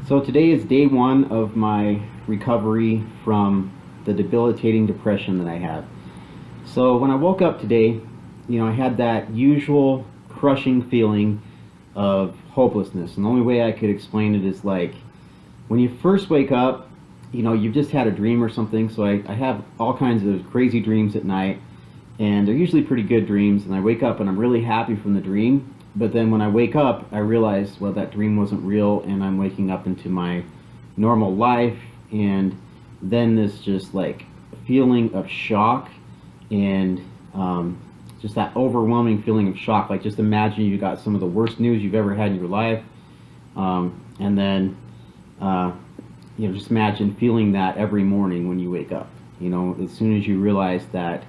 So today is day one of my recovery from the debilitating depression that I had. So when I woke up today, I had that usual crushing feeling of hopelessness. And the only way I could explain it is like when you first wake up, you've just had a dream or something. So I have all kinds of crazy dreams at night, and they're usually pretty good dreams. And I wake up and I'm really happy from the dream. But then when I wake up, I realize, well, that dream wasn't real, and I'm waking up into my normal life. And then this just like feeling of shock and just that overwhelming feeling of shock. Like, just imagine you got some of the worst news you've ever had in your life, and then just imagine feeling that every morning when you wake up. As soon as you realize that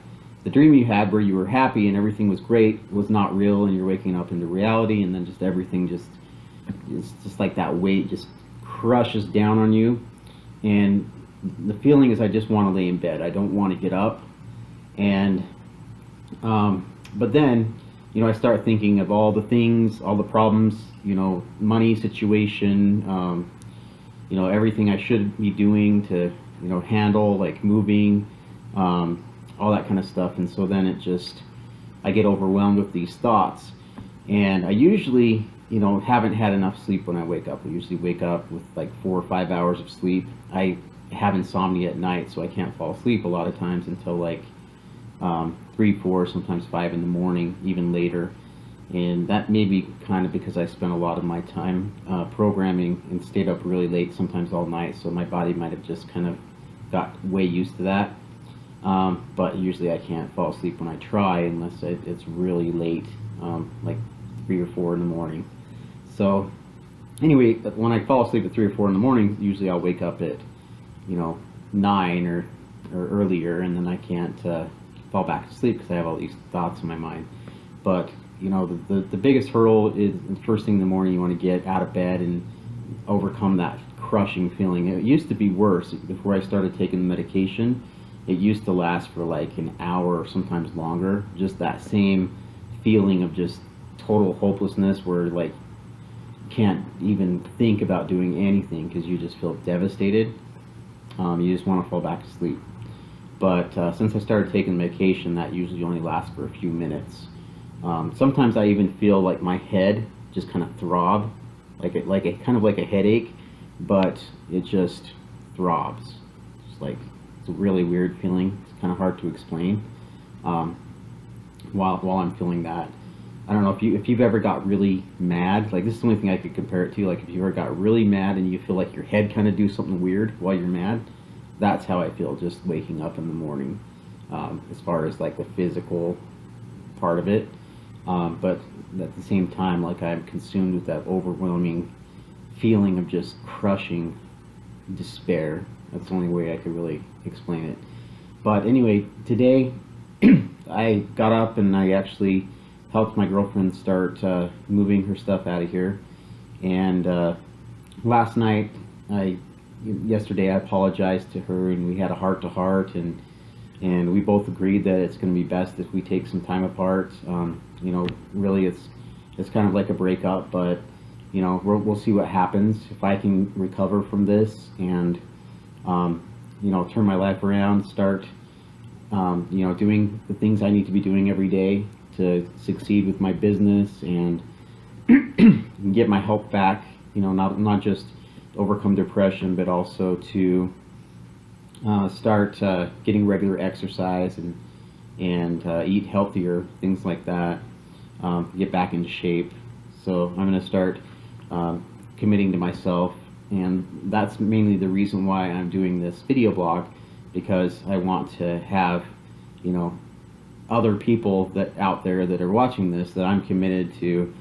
the dream you had where you were happy and everything was great was not real, and you're waking up into reality, and then just everything it's just like that weight just crushes down on you. And the feeling is I just want to lay in bed. I don't want to get up. And but then I start thinking of all the things, all the problems, money situation, everything I should be doing to handle, like moving, all that kind of stuff. And so then I get overwhelmed with these thoughts. And I usually haven't had enough sleep when I wake up. I usually wake up with like 4 or 5 hours of sleep. I have insomnia at night, so I can't fall asleep a lot of times until like 3, 4, sometimes 5 in the morning, even later. And that may be kind of because I spent a lot of my time programming and stayed up really late, sometimes all night, so my body might have just kind of got way used to that. But usually I can't fall asleep when I try unless it's really late, like 3 or 4 in the morning. So anyway, when I fall asleep at 3 or 4 in the morning, usually I'll wake up at 9 or earlier, and then I can't fall back to sleep because I have all these thoughts in my mind. But the biggest hurdle is the first thing in the morning. You want to get out of bed and overcome that crushing feeling. It used to be worse before I started taking the medication. It used to last for like an hour or sometimes longer. Just that same feeling of just total hopelessness where like you can't even think about doing anything because you just feel devastated. You just want to fall back to sleep. But since I started taking medication, that usually only lasts for a few minutes. Sometimes I even feel like my head just kind of throb, like a kind of like a headache, but it just throbs. It's like, it's a really weird feeling. It's kind of hard to explain. While I'm feeling that, I don't know if you've ever got really mad. Like, this is the only thing I could compare it to. Like, if you ever got really mad and you feel like your head kind of do something weird while you're mad, that's how I feel just waking up in the morning. As far as like the physical part of it, but at the same time, like, I'm consumed with that overwhelming feeling of just crushing despair. That's the only way I could really explain it. But anyway, today I got up and I actually helped my girlfriend start moving her stuff out of here. And last night, yesterday I apologized to her, and we had a heart-to-heart, and we both agreed that it's going to be best if we take some time apart. Really, it's kind of like a breakup, but we'll see what happens. If I can recover from this and turn my life around, start doing the things I need to be doing every day to succeed with my business and get my health back, not just overcome depression, but also to start getting regular exercise and eat healthier, things like that, get back into shape. So I'm going to start committing to myself, and that's mainly the reason why I'm doing this video blog, because I want to have other people that out there that are watching this that I'm committed to,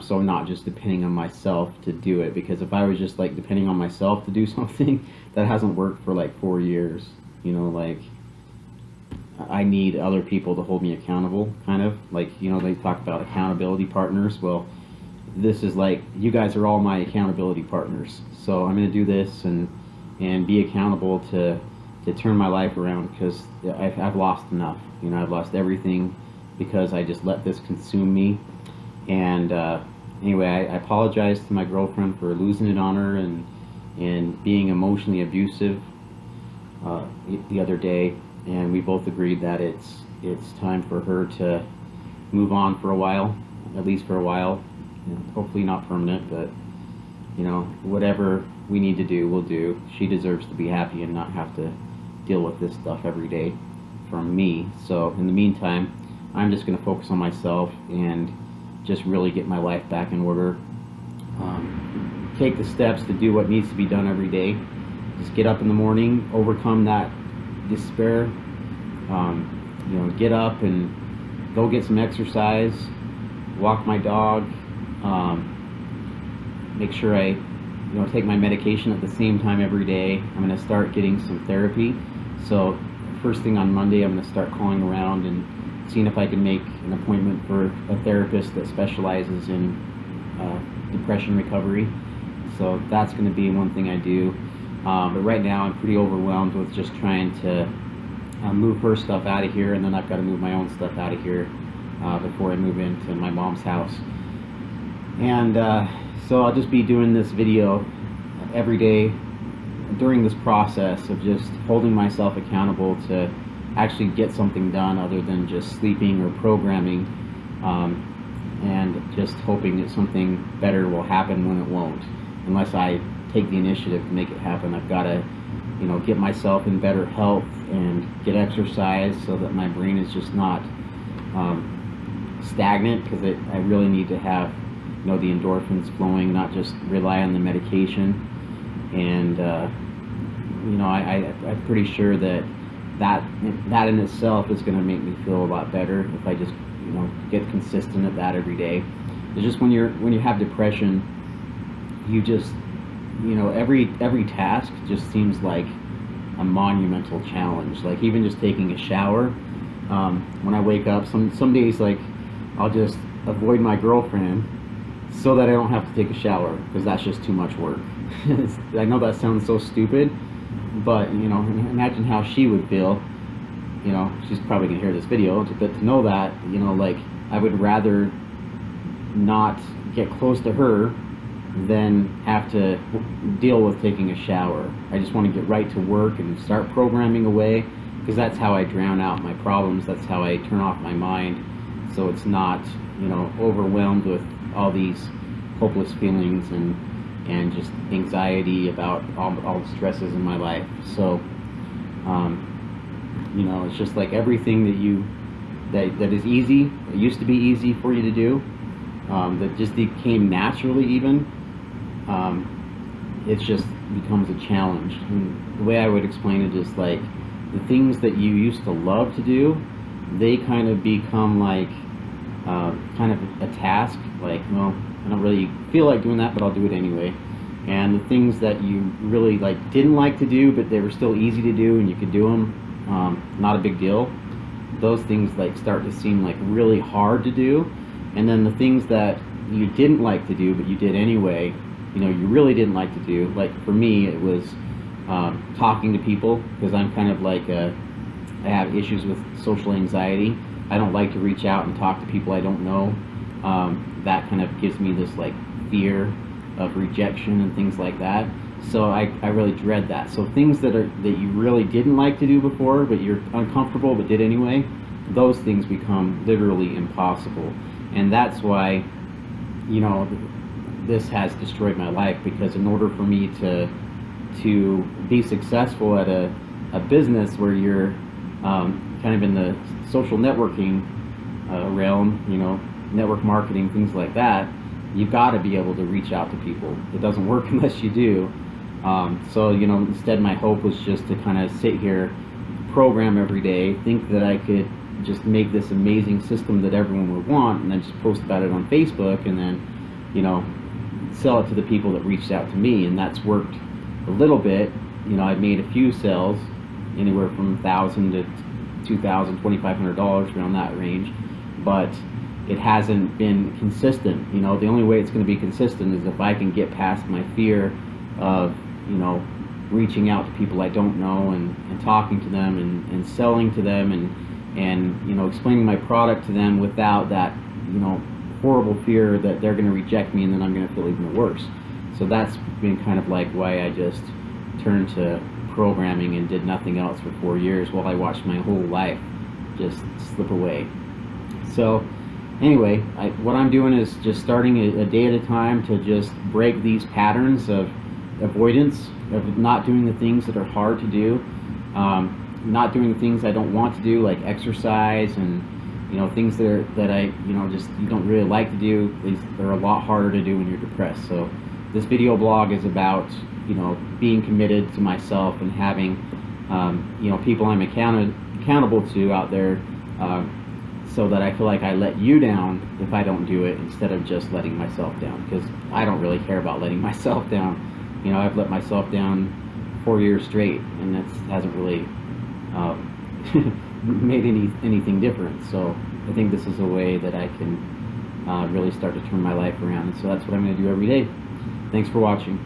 so I'm not just depending on myself to do it. Because if I was just like depending on myself to do something, that hasn't worked for like 4 years. Like, I need other people to hold me accountable, kind of like, they talk about accountability partners. Well, this is like, you guys are all my accountability partners. So I'm going to do this and be accountable to turn my life around, because I've lost enough. I've lost everything because I just let this consume me. And anyway, I apologize to my girlfriend for losing it on her, and and being emotionally abusive the other day, and we both agreed that it's time for her to move on for a while, at least for a while. You know, hopefully not permanent, but you know, whatever we need to do, we'll do. She deserves to be happy and not have to deal with this stuff every day from me. So in the meantime, I'm just going to focus on myself and just really get my life back in order. Take the steps to do what needs to be done every day. Just get up in the morning, overcome that despair. You know, get up and go get some exercise, walk my dog, make sure I, you know, take my medication at the same time every day. I'm going to start getting some therapy. So first thing on Monday, I'm going to start calling around and seeing if I can make an appointment for a therapist that specializes in depression recovery. So that's going to be one thing I do. But right now I'm pretty overwhelmed with just trying to move her stuff out of here, and then I've got to move my own stuff out of here before I move into my mom's house. And so I'll just be doing this video every day during this process of just holding myself accountable to actually get something done other than just sleeping or programming, and just hoping that something better will happen when it won't, unless I take the initiative to make it happen. I've got to, you know, get myself in better health and get exercise so that my brain is just not stagnant, because I really need to have, you know, the endorphins flowing, not just rely on the medication. And you know, I'm pretty sure that in itself is going to make me feel a lot better if I just, you know, get consistent at that every day. It's just when you have depression, you just, you know, every task just seems like a monumental challenge. Like even just taking a shower, when I wake up, some days, like, I'll just avoid my girlfriend so that I don't have to take a shower, because that's just too much work. I know that sounds so stupid, but you know, imagine how she would feel. You know, she's probably gonna hear this video, but to know that, you know, like, I would rather not get close to her than have to deal with taking a shower. I just want to get right to work and start programming away, because that's how I drown out my problems. That's how I turn off my mind, so it's not, you know, overwhelmed with all these hopeless feelings and just anxiety about all the stresses in my life. So you know, it's just like everything that is easy, it used to be easy for you to do, that just came naturally even, it just becomes a challenge. And the way I would explain it is like, the things that you used to love to do, they kind of become like kind of a task. Like, well, I don't really feel like doing that, but I'll do it anyway. And the things that you really like didn't like to do, but they were still easy to do and you could do them, not a big deal, those things like start to seem like really hard to do. And then the things that you didn't like to do but you did anyway, you know, you really didn't like to do, like for me it was talking to people, because I'm kind of like I have issues with social anxiety. I don't like to reach out and talk to people I don't know. That kind of gives me this like fear of rejection and things like that. So I really dread that. So things that you really didn't like to do before, but you're uncomfortable but did anyway, those things become literally impossible. And that's why, you know, this has destroyed my life, because in order for me to be successful at a business where you're kind of in the social networking realm, you know, network marketing, things like that, you've got to be able to reach out to people. It doesn't work unless you do. So, you know, instead my hope was just to kind of sit here, program every day, think that I could just make this amazing system that everyone would want, and then just post about it on Facebook, and then, you know, sell it to the people that reached out to me. And that's worked a little bit. You know, I've made a few sales, anywhere from $1,000 to $2,000, $2,500, around that range, but it hasn't been consistent. You know, the only way it's going to be consistent is if I can get past my fear of, you know, reaching out to people I don't know and talking to them and selling to them and you know, explaining my product to them without that, you know, horrible fear that they're going to reject me and then I'm going to feel even worse. So that's been kind of like why I just turned to programming and did nothing else for 4 years, while I watched my whole life just slip away. So anyway, what I'm doing is just starting a day at a time to just break these patterns of avoidance, of not doing the things that are hard to do, not doing the things I don't want to do, like exercise, and things that I just you don't really like to do. They're a lot harder to do when you're depressed. So this video blog is about being committed to myself and having people I'm accountable to out there, so that I feel like I let you down if I don't do it, instead of just letting myself down, because I don't really care about letting myself down. I've let myself down 4 years straight, and that hasn't really made anything different. So I think this is a way that I can really start to turn my life around, and so that's what I'm going to do every day. Thanks for watching.